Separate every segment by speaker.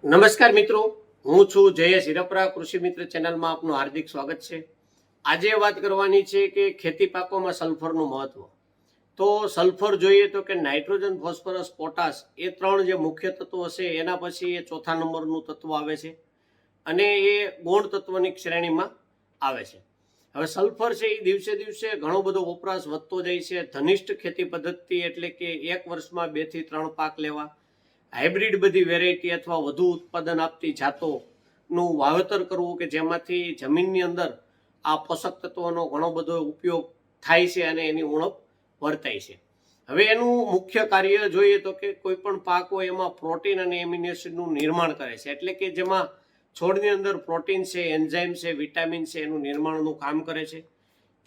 Speaker 1: નમસ્કાર મિત્રો, હું છું જયેશ હિરપરા. કૃષિ મિત્ર ચેનલમાં આપનું હાર્દિક સ્વાગત છે. આજે વાત કરવાની છે કે ખેતી પાકોમાં સલ્ફરનું મહત્વ. તો સલ્ફર જોઈએ તો કે નાઇટ્રોજન, ફોસ્ફરસ, પોટાશ એ ત્રણ જે મુખ્ય તત્વો છે એના પછી એ ચોથા નંબરનું તત્વ આવે છે અને એ ગૌણ તત્વની શ્રેણીમાં આવે છે. હવે સલ્ફર છે એ દિવસે દિવસે ઘણો બધો વપરાશ વધતો જાય છે. ધનિષ્ઠ ખેતી પદ્ધતિ એટલે કે એક વર્ષમાં 2 થી 3 પાક લેવા, હાઇબ્રિડ બધી વેરાયટી અથવા વધુ ઉત્પાદન આપતી જાતોનું વાવેતર કરવું કે જેમાંથી જમીનની અંદર આ પોષક તત્વોનો ઘણો બધો ઉપયોગ થાય છે અને એની ઉણપ વર્તાય છે. હવે એનું મુખ્ય કાર્ય જોઈએ તો કે કોઈ પણ પાક હોય એમાં પ્રોટીન અને એમિનો એસિડનું નિર્માણ કરે છે. એટલે કે જેમાં છોડની અંદર પ્રોટીન છે, એન્ઝાઇમ છે, વિટામિન છે, એનું નિર્માણનું કામ કરે છે.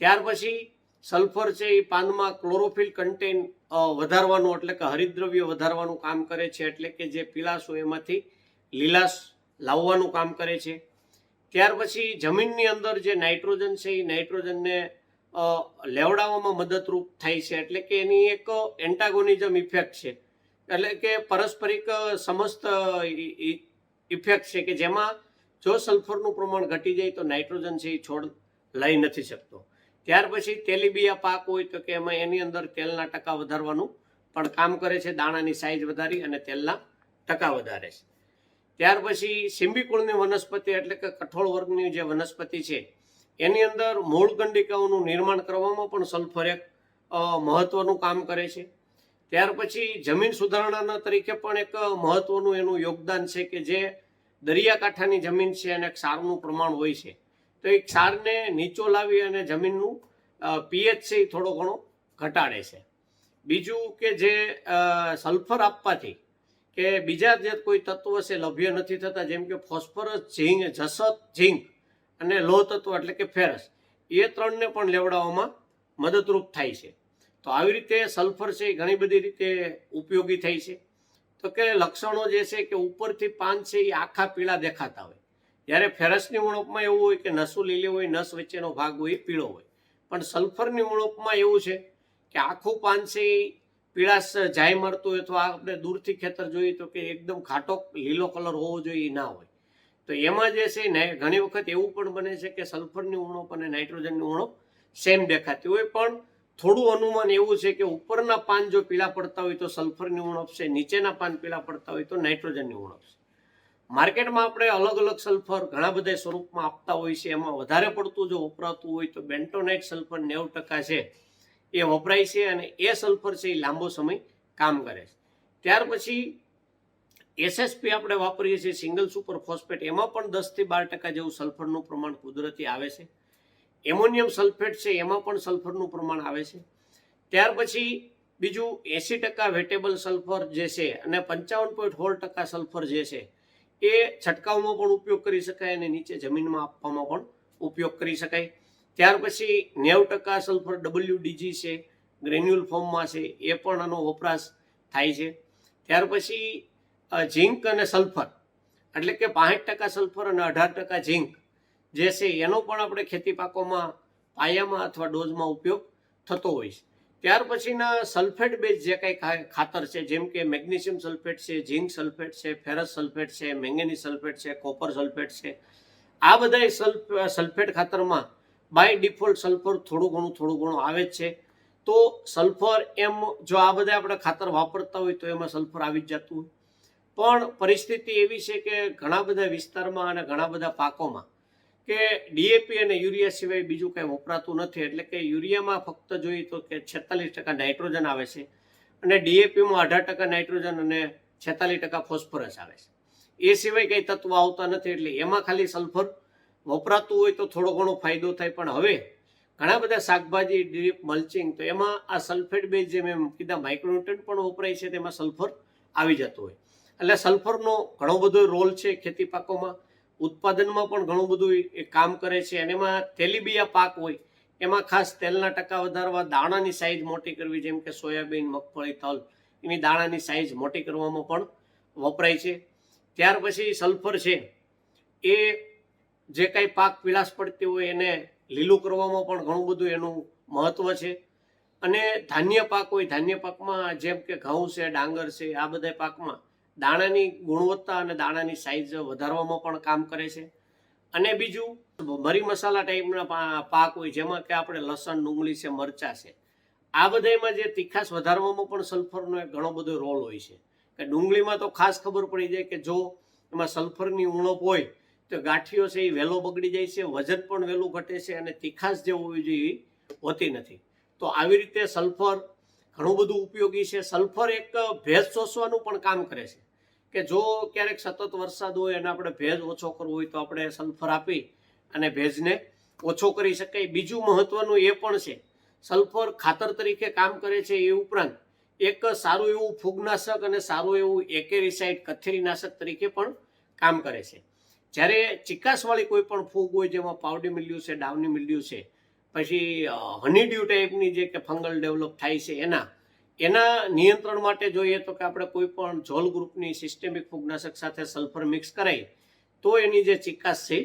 Speaker 1: ત્યાર પછી સલ્ફર છે એ પાનમાં ક્લોરોફિલ કન્ટેન્ટ વધારવાનું એટલે કે હરિતદ્રવ્ય વધારવાનું કામ કરે છે. એટલે કે જે પીળાશ હોય એમાંથી લીલાશ લાવવાનું કામ કરે છે. ત્યાર પછી જમીનની અંદર જે નાઇટ્રોજન છે એ નાઇટ્રોજનને લેવડાવવામાં મદદરૂપ થાય છે. એટલે કે એની એક એન્ટાગોનિઝમ ઇફેક્ટ છે, એટલે કે પરસ્પરિક સમસ્ત ઇફેક્ટ છે કે જેમાં જો સલ્ફરનું પ્રમાણ ઘટી જાય તો નાઇટ્રોજન છે એ છોડ લઈ નથી શકતો. ત્યાર પછી તેલીબિયા પાક હોય તો કે એમાં એની અંદર તેલના ટકા વધારવાનું પણ કામ કરે છે. દાણાની સાઇઝ વધારી અને તેલના ટકા વધારે છે. ત્યાર પછી સિમ્બિકુળની વનસ્પતિ એટલે કે કઠોળ વર્ગની જે વનસ્પતિ છે એની અંદર મૂળ કંડિકાઓનું નિર્માણ કરવામાં પણ સલ્ફર એક મહત્વનું કામ કરે છે. ત્યાર પછી જમીન સુધારણાના તરીકે પણ એક મહત્વનું એનું યોગદાન છે કે જે દરિયાકાંઠાની જમીન છે અને ક્ષારનું પ્રમાણ હોય છે તો એ ક્ષારને નીચો લાવી અને જમીનનું પીએચ છે એ થોડો ઘણો ઘટાડે છે. બીજું કે જે સલ્ફર આપવાથી કે બીજા જે કોઈ તત્વો છે લભ્ય નથી થતા, જેમ કે ફોસ્ફરસ, ઝીંક, જસત, ઝીંક અને લોહ તત્વ એટલે કે ફેરસ, એ ત્રણને પણ લેવડાવવામાં મદદરૂપ થાય છે. તો આવી રીતે સલ્ફર છે એ ઘણી બધી રીતે ઉપયોગી થાય છે. તો કે લક્ષણો જે છે કે ઉપરથી પાન છે એ આખા પીળા દેખાતા હોય, જ્યારે ફેરસની ઉણપમાં એવું હોય કે નસો લીલી હોય, નસ વચ્ચેનો ભાગ હોય એ પીળો હોય. પણ સલ્ફરની ઉણપમાં એવું છે કે આખું પાન છે એ પીળાશ જાય મળતું હોય, અથવા આપણે દૂરથી ખેતર જોઈએ તો કે એકદમ ઘાટો લીલો કલર હોવો જોઈએ એ ના હોય. તો એમાં જે છે ને ઘણી વખત એવું પણ બને છે કે સલ્ફરની ઉણપ અને નાઇટ્રોજનની ઉણપ સેમ દેખાતી હોય, પણ થોડું અનુમાન એવું છે કે ઉપરના પાન જો પીળા પડતા હોય તો સલ્ફરની ઉણપ છે, નીચેના પાન પીળા પડતા હોય તો નાઇટ્રોજનની ઉણપ છે. માર્કેટમાં આપણે અલગ અલગ સલ્ફર ઘણા બધા સ્વરૂપમાં આપતા હોય છે. એમાં વધારે પડતું જો વપરાતું હોય તો બેન્ટોનાઇટ સલ્ફર 90% છે એ વપરાય છે અને એ સલ્ફર છે એ લાંબો સમય કામ કરે છે. ત્યાર પછી એસએસપી આપણે વાપરીએ છીએ, સિંગલ સુપર ફોસ્ફેટ, એમાં પણ 10 થી 12% જેવું સલ્ફરનું પ્રમાણ કુદરતી આવે છે. એમોનિયમ સલ્ફેટ છે એમાં પણ સલ્ફરનું પ્રમાણ આવે છે. ત્યાર પછી બીજું 80% વેટેબલ સલ્ફર જે છે અને 55.6% સલ્ફર જે છે એ છંટકાવમાં પણ ઉપયોગ કરી શકાય અને નીચે જમીનમાં આપવામાં પણ ઉપયોગ કરી શકાય. ત્યાર પછી 90% સલ્ફર WDG છે, ગ્રેન્યુલ ફોર્મમાં છે, એ પણ આનો વપરાશ થાય છે. ત્યાર પછી ઝીંક અને સલ્ફર એટલે કે 65% સલ્ફર અને 18% ઝીંક જે છે એનો પણ આપણે ખેતી પાકોમાં પાયામાં અથવા ડોઝમાં ઉપયોગ થતો હોય છે. ત્યાર પછીના સલ્ફેટ બેઝ જે કંઈ ખાતર છે, જેમ કે મેગ્નેશિયમ સલ્ફેટ છે, ઝીંક સલ્ફેટ છે, ફેરસ સલ્ફેટ છે, મેંગેનીઝ સલ્ફેટ છે, કોપર સલ્ફેટ છે, આ બધા સલ્ફેટ ખાતરમાં બાય ડિફોલ્ટ સલ્ફર થોડું ઘણું આવે જ છે. તો સલ્ફર એમ જો આ બધા આપણે ખાતર વાપરતા હોય તો એમાં સલ્ફર આવી જ જતું હોય. પણ પરિસ્થિતિ એવી છે કે ઘણા બધા વિસ્તારમાં અને ઘણા બધા પાકોમાં કે ડીએપી અને યુરિયા સિવાય બીજું કંઈ વપરાતું નથી. એટલે કે યુરિયામાં ફક્ત જોઈએ તો કે 46% નાઇટ્રોજન આવે છે અને ડીએપીમાં 18% નાઇટ્રોજન અને 46% ફોસ્ફરસ આવે છે. એ સિવાય કંઈ તત્વો આવતા નથી. એટલે એમાં ખાલી સલ્ફર વપરાતું હોય તો થોડો ઘણો ફાયદો થાય. પણ હવે ઘણા બધા શાકભાજી ડ્રીપ મલ્ચિંગ તો એમાં આ સલ્ફેટ બેઝ જે મેં કીધા માઇક્રોન્યુટ્રન્ટ પણ વપરાય છે, તેમાં સલ્ફર આવી જતું હોય. એટલે સલ્ફરનો ઘણો બધો રોલ છે ખેતી પાકોમાં, ઉત્પાદનમાં પણ ઘણું બધું એ કામ કરે છે. અને એમાં તેલીબિયા પાક હોય એમાં ખાસ તેલના ટકા વધારવા, દાણાની સાઇઝ મોટી કરવી, જેમ કે સોયાબીન, મગફળી, તલ, એની દાણાની સાઇઝ મોટી કરવામાં પણ વપરાય છે. ત્યાર પછી સલ્ફર છે એ જે કાંઈ પાક પીળાશ પડતી હોય એને લીલું કરવામાં પણ ઘણું બધું એનું મહત્વ છે. અને ધાન્ય પાક હોય, ધાન્ય પાકમાં જેમ કે ઘઉં છે, ડાંગર છે, આ બધા પાકમાં દાણાની ગુણવત્તા અને દાણાની સાઇઝ વધારવામાં પણ કામ કરે છે. અને બીજું મરી મસાલા ટાઈપના પાક હોય જેમાં કે આપણે લસણ, ડુંગળી છે, મરચાં છે, આ બધામાં જે તીખાશ વધારવામાં પણ સલ્ફરનો એક ઘણો બધો રોલ હોય છે. કે ડુંગળીમાં તો ખાસ ખબર પડી જાય કે જો એમાં સલ્ફરની ઉણપ હોય તો ગાંઠીઓ છે એ વહેલો બગડી જાય છે, વજન પણ વહેલું ઘટે છે અને તીખાશ જે હોવી જોઈએ એ હોતી નથી. તો આવી રીતે સલ્ફર ઘણું બધું ઉપયોગી છે. સલ્ફર એક ભેજ શોષવાનું પણ કામ કરે છે કે જો ક્યારેક સતત વરસાદ હોય અને આપણે ભેજ ઓછો કરવો હોય તો આપણે સલ્ફર આપી અને ભેજને ઓછો કરી શકાય. બીજું મહત્વનું એ પણ છે, સલ્ફર ખાતર તરીકે કામ કરે છે એ ઉપરાંત એક સારું એવું ફૂગનાશક અને સારું એવું એકેરિસાઇડ કથેરીનાશક તરીકે પણ કામ કરે છે. જ્યારે ચિકાસવાળી કોઈ પણ ફૂગ હોય જેમાં પાવડી મિલ્ડ્યુ છે, ડાઉની મિલ્ડ્યુ છે, પછી હનીડ્યુ ટાઈપની જે કે ફંગલ ડેવલપ થાય છે એના નિયંત્રણ માટે જોઈએ તો કે આપણે કોઈ પણ ઝોલ ગ્રુપની સિસ્ટેમિક ફૂગનાશક સાથે સલ્ફર મિક્સ કરાય તો એની જે ચિકાસ છે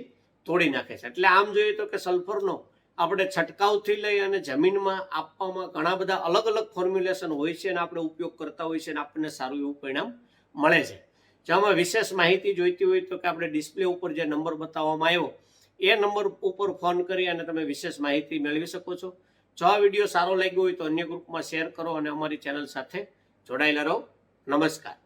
Speaker 1: તોડી નાખે છે. એટલે આમ જોઈએ તો કે સલ્ફરનો આપણે છંટકાવથી લઈ અને જમીનમાં આપવામાં ઘણા બધા અલગ અલગ ફોર્મ્યુલેશન હોય છે અને આપણે ઉપયોગ કરતા હોય છે અને આપણને સારું એવું પરિણામ મળે છે. જેમાં વિશેષ માહિતી જોઈતી હોય તો કે આપણે ડિસ્પ્લે ઉપર જે નંબર બતાવવામાં આવ્યો એ નંબર ઉપર ફોન કરી અને તમે વિશેષ માહિતી મેળવી શકો છો. જો આ વિડીયો સારો લાગ્યો હોય તો અન્ય ગ્રુપમાં શેર કરો અને અમારી ચેનલ સાથે જોડાયેલા રહો. નમસ્કાર.